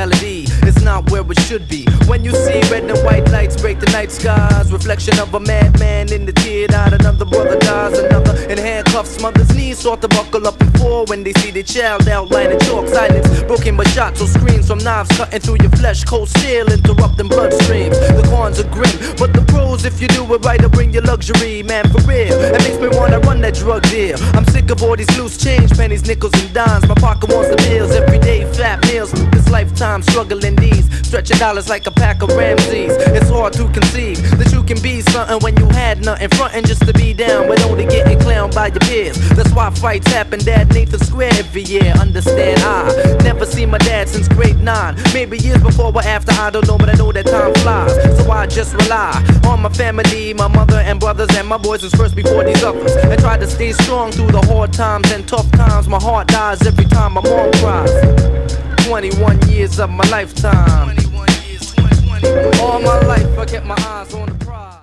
reality is not where it should be. When you see red and white lights break the night skies, reflection of a madman in the tear-eyed, another brother dies, another in handcuffs, mother's knees start to buckle up and fall when they see the child outlining chalk. Silence broken by shots or screams from knives cutting through your flesh, cold steel interrupting bloodstreams. The cons are grim, but the pros, if you do it right, will bring you luxury, man, for real. It makes me wanna run that drug deal. I'm sick of all these loose change, pennies, nickels and dimes. My pocket wants the bills, everyday fat meals. This lifetime struggling these, stretching dollars like a pack of Ramses. It's hard to conceive that you can be something when you had nothing, frontin' just to be down, but only getting clowned by your peers. That's why fights happen at Nathan Square every year. Understand, I never seen my dad since grade 9. Maybe years before or after, I don't know, but I know that time flies. So I just rely on my family, my mother and brothers, and my boys was first before these others, and try to stay strong through the hard times and tough times. My heart dies every time my mom cries. 21 years of my lifetime. All my life I kept my eyes on the prize.